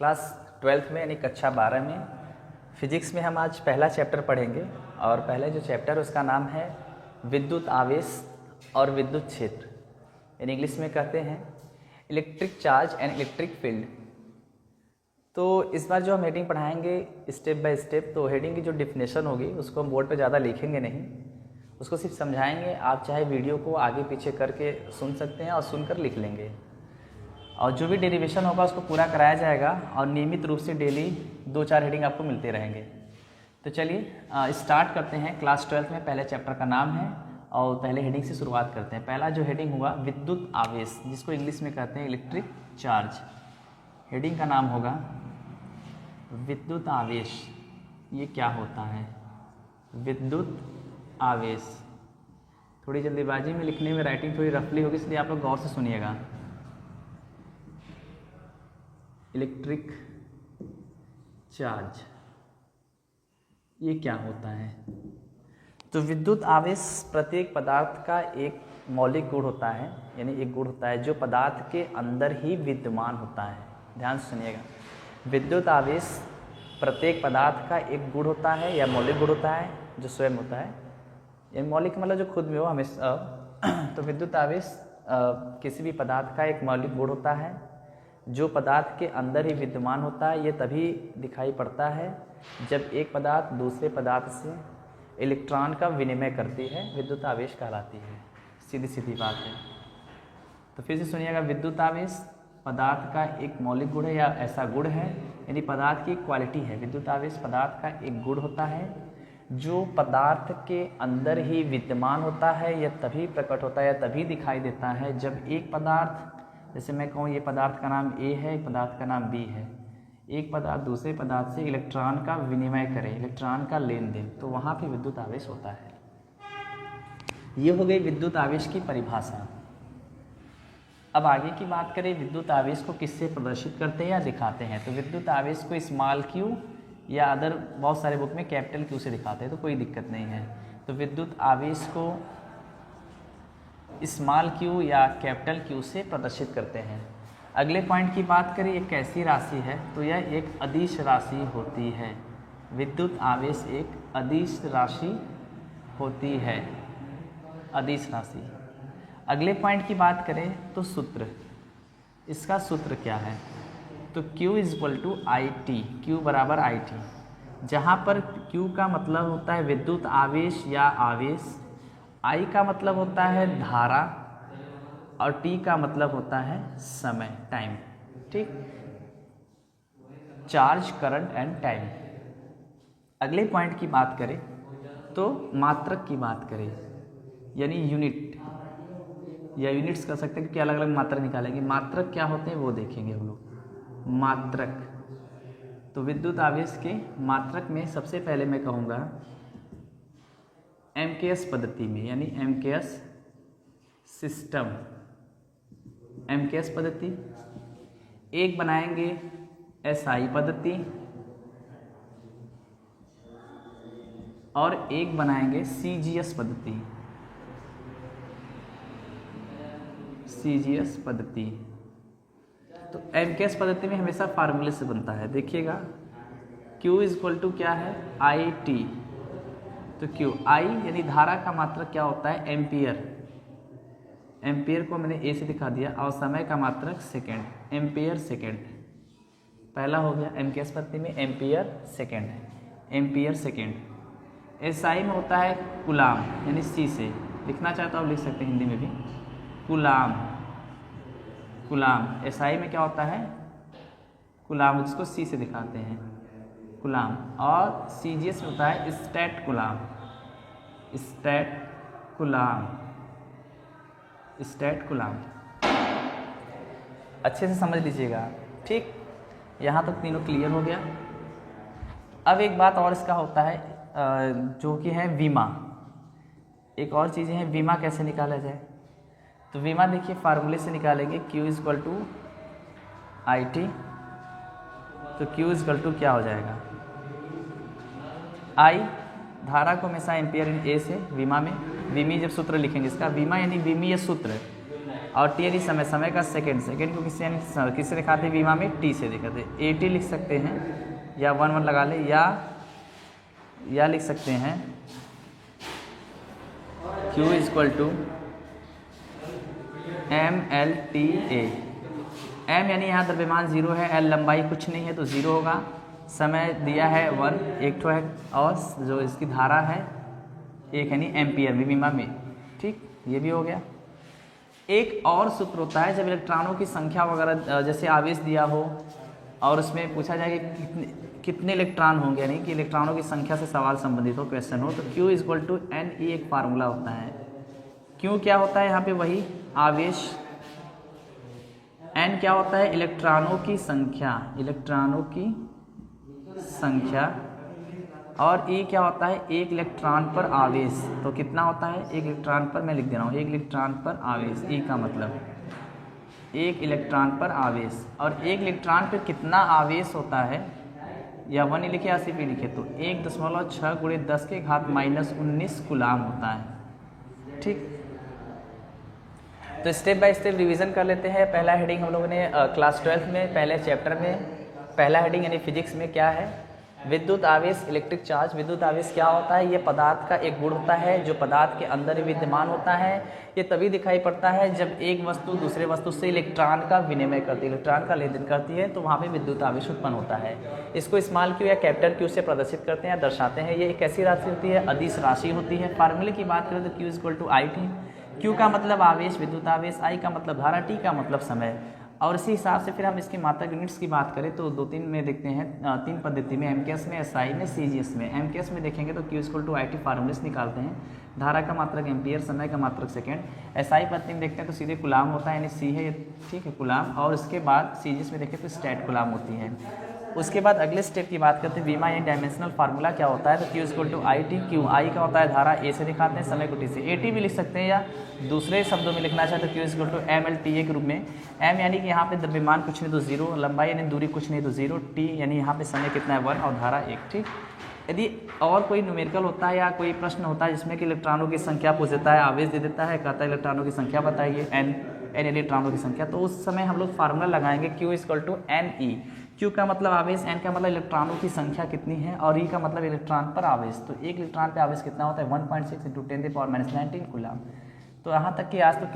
Class 12th में यानी कक्षा 12 में फिजिक्स में हम आज पहला चैप्टर पढ़ेंगे और पहले जो चैप्टर उसका नाम है विद्युत आवेश और विद्युत क्षेत्र, यानी इंग्लिश में कहते हैं electric charge and electric field. तो इस बार जो हम हेडिंग पढ़ाएंगे स्टेप बाय स्टेप, तो हेडिंग की जो डिफिनेशन होगी उसको हम बोर्ड पे ज़्यादा लिखेंगे नहीं, उसको सिर्फ समझाएंगे। आप चाहे वीडियो को आगे पीछे करके सुन सकते हैं और सुनकर लिख लेंगे, और जो भी डेरिवेशन होगा उसको पूरा कराया जाएगा और नियमित रूप से डेली 2-4 हेडिंग आपको मिलते रहेंगे। तो चलिए स्टार्ट करते हैं। क्लास 12th में पहले चैप्टर का नाम है और पहले हेडिंग से शुरुआत करते हैं। पहला जो हेडिंग हुआ विद्युत आवेश, जिसको इंग्लिश में कहते हैं इलेक्ट्रिक चार्ज। हेडिंग का नाम होगा विद्युत आवेश। ये क्या होता है? विद्युत आवेश। थोड़ी जल्दीबाजी में लिखने में राइटिंग थोड़ी रफली होगी, इसलिए आप लोग गौर से सुनिएगा। इलेक्ट्रिक चार्ज ये क्या होता है? तो विद्युत आवेश प्रत्येक पदार्थ का एक मौलिक गुण होता है, यानी एक गुण होता है जो पदार्थ के अंदर ही विद्यमान होता है। ध्यान से सुनिएगा, विद्युत आवेश प्रत्येक पदार्थ का एक गुण होता है या मौलिक गुण होता है जो स्वयं होता है। ये मौलिक मतलब जो खुद में हो हमेशा। तो विद्युत आवेश किसी भी पदार्थ का एक मौलिक गुण होता है जो पदार्थ के अंदर ही विद्यमान होता है। ये तभी दिखाई पड़ता है जब एक पदार्थ दूसरे पदार्थ से इलेक्ट्रॉन का विनिमय करती है, विद्युत आवेश कहलाती है। सीधी सीधी बात है। तो फिर से सुनिएगा, विद्युत आवेश पदार्थ का एक मौलिक गुण है या ऐसा गुण है, यानी पदार्थ की क्वालिटी है। विद्युत आवेश पदार्थ का एक गुण होता है जो पदार्थ के अंदर ही विद्यमान होता है। यह तभी प्रकट होता है या तभी दिखाई देता है जब एक पदार्थ, जैसे मैं कहूँ ये पदार्थ का नाम A है, एक पदार्थ का नाम B है, एक पदार्थ दूसरे पदार्थ से इलेक्ट्रॉन का विनिमय करे, इलेक्ट्रॉन का लेन देन, तो वहाँ पे विद्युत आवेश होता है। ये हो गई विद्युत आवेश की परिभाषा। अब आगे की बात करें, विद्युत आवेश को किससे प्रदर्शित करते हैं या दिखाते हैं? तो विद्युत आवेश को स्मॉल क्यू या अदर बहुत सारे बुक में कैपिटल क्यू से दिखाते हैं, तो कोई दिक्कत नहीं है। तो विद्युत आवेश को स्मॉल क्यू या कैपिटल क्यू से प्रदर्शित करते हैं। अगले पॉइंट की बात करें, एक कैसी राशि है? तो यह एक अदिश राशि होती है। विद्युत आवेश एक अदिश राशि होती है, अदिश राशि। अगले पॉइंट की बात करें तो सूत्र, इसका सूत्र क्या है? तो Q = IT, Q बराबर IT, जहाँ पर Q का मतलब होता है विद्युत आवेश या आवेश, I का मतलब होता है धारा और T का मतलब होता है समय, टाइम। ठीक, चार्ज, करंट एंड टाइम। अगले पॉइंट की बात करें तो मात्रक की बात करें, यानी यूनिट या यूनिट्स कर सकते हैं क्योंकि अलग अलग मात्रक निकालेंगे। मात्रक क्या होते हैं वो देखेंगे हम लोग। मात्रक, तो विद्युत आवेश के मात्रक में सबसे पहले मैं कहूँगा MKS पद्धति में, यानी MKS सिस्टम, MKS पद्धति। एक बनाएंगे SI पद्धति और एक बनाएंगे CGS पद्धति, CGS पद्धति। तो MKS पद्धति में हमेशा फार्मूले से बनता है, देखिएगा। Q = क्या है? IT। तो Q, I यानी धारा का मात्रक क्या होता है? एम्पियर। एम्पियर को मैंने A से दिखा दिया, और समय का मात्रक सेकेंड, एम्पियर सेकेंड। पहला हो गया MKS पद्धति में ampere second, ampere second. SI में होता है कूलाम, यानी C से लिखना चाहे तो आप लिख सकते हैं हिंदी में भी, कूलाम। कूलाम SI में क्या होता है? कूलाम, जिसको C से दिखाते हैं, कूलाम। और CGS में होता है statcoulomb, statcoulomb, statcoulomb. अच्छे से समझ लीजिएगा। ठीक, यहाँ तक तीनों क्लियर हो गया। अब एक बात और इसका होता है जो कि है वीमा। एक और चीज़ें हैं, वीमा कैसे निकाला जाए? तो वीमा देखिए फार्मूले से निकालेंगे। Q = IT। तो Q = क्या हो जाएगा? I, धारा को हमेशा एम्पियर इन A से, वीमा में, वीमी जब सूत्र लिखेंगे इसका, वीमा यानी वीमीय सूत्र, और टी यानी समय, समय का सेकेंड को किससे दिखाते हैं बीमा में? टी से दिखाते हैं। ए टी लिख सकते हैं या 1 लगा ले, या लिख सकते हैं Q equal to MLTA। M यानी यहाँ द्रव्यमान 0 है, L लंबाई कुछ नहीं है तो 0 होगा, समय दिया है 1 एक ठो है, और जो इसकी धारा है 1 यानी एम्पियर में बीमा में। ठीक, ये भी हो गया। एक और सूत्र होता है जब इलेक्ट्रॉनों की संख्या वगैरह जैसे आवेश दिया हो और उसमें पूछा जाए कि कितने इलेक्ट्रॉन होंगे, यानी कि इलेक्ट्रॉनों की संख्या से सवाल संबंधित हो, क्वेश्चन हो, तो Q इक्वल टू NE एक फार्मूला होता है। Q क्या होता है यहाँ पे? वही आवेश। N क्या होता है? इलेक्ट्रॉनों की संख्या, और E क्या होता है? एक इलेक्ट्रॉन पर आवेश। तो कितना होता है? एक इलेक्ट्रॉन पर, मैं लिख दे रहा हूँ, एक इलेक्ट्रॉन पर आवेश। E का मतलब एक इलेक्ट्रॉन पर आवेश, और एक इलेक्ट्रॉन पर कितना आवेश होता है, या 1 लिखे या सिर्फ लिखे, तो 1.6 × 10⁻⁻19 कूलाम होता है। ठीक, तो स्टेप बाय स्टेप रिवीजन कर लेते हैं। पहला हेडिंग हम लोगों ने क्लास 12 में पहले चैप्टर में पहला हेडिंग यानी फिजिक्स में क्या है? विद्युत आवेश, इलेक्ट्रिक चार्ज। विद्युत आवेश क्या होता है? ये पदार्थ का एक गुण होता है जो पदार्थ के अंदर ही विद्यमान होता है। ये तभी दिखाई पड़ता है जब एक वस्तु दूसरे वस्तु से इलेक्ट्रॉन का विनिमय करती है, इलेक्ट्रॉन का लेन देन करती है, तो वहाँ पे विद्युत आवेश उत्पन्न होता है। इसको स्मॉल क्यू या कैपिटल क्यू से प्रदर्शित करते हैं या दर्शाते हैं। ये एक ऐसी राशि होती है, अदिश राशि होती है। फार्मूले की बात करें तो Q equal to I T। Q का मतलब आवेश, विद्युत आवेश, I का मतलब धारा, T का मतलब समय। और इसी हिसाब से फिर हम इसकी मात्रक यूनिट्स की बात करें तो 2-3 में देखते हैं, 3 पद्धति में, MKS में, SI में, CGS में। MKS में देखेंगे तो Q इक्वल टू IT फार्मूले से निकालते हैं, धारा का मात्रक एम्पियर, समय का मात्रक सेकेंड। SI पद्धति में देखते हैं तो सीधे कुलाम होता है, यानी C है, ठीक है, कुलाम। और उसके बाद CGS में देखें तो स्टैट कुलाम होती है। उसके बाद अगले स्टेप की बात करते हैं, बीमा यानी डायमेंशनल फार्मूला क्या होता है? तो Q equal to I T। Q I का होता है धारा, A से दिखाते हैं, समय को T से। AT भी लिख सकते हैं, या दूसरे शब्दों में लिखना चाहे तो Q इक्वल टू MLTA के रूप में। M यानी कि यहाँ पे द्रव्यमान कुछ नहीं तो 0, लंबाई यानी दूरी कुछ नहीं तो 0, T यानी यहाँ पे समय कितना है 1 और धारा 1। ठीक, यदि और कोई न्यूमेरिकल होता है या कोई प्रश्न होता है जिसमें कि इलेक्ट्रॉनों की संख्या पूछ देता है, आवेश दे देता है, कहता है इलेक्ट्रॉनों की संख्या बताइए, N इलेक्ट्रॉनों की संख्या, तो उस समय हम लोग फार्मूला लगाएंगे Q equal to NE। Q का मतलब आवेश, N का मतलब इलेक्ट्रॉनों की संख्या कितनी है, और E का मतलब इलेक्ट्रॉन पर आवेश। तो एक इलेक्ट्रॉन पर आवेश कितना होता है? 1.6 × 10⁻⁻19 कूलाम। तो यहाँ तक कि आज तो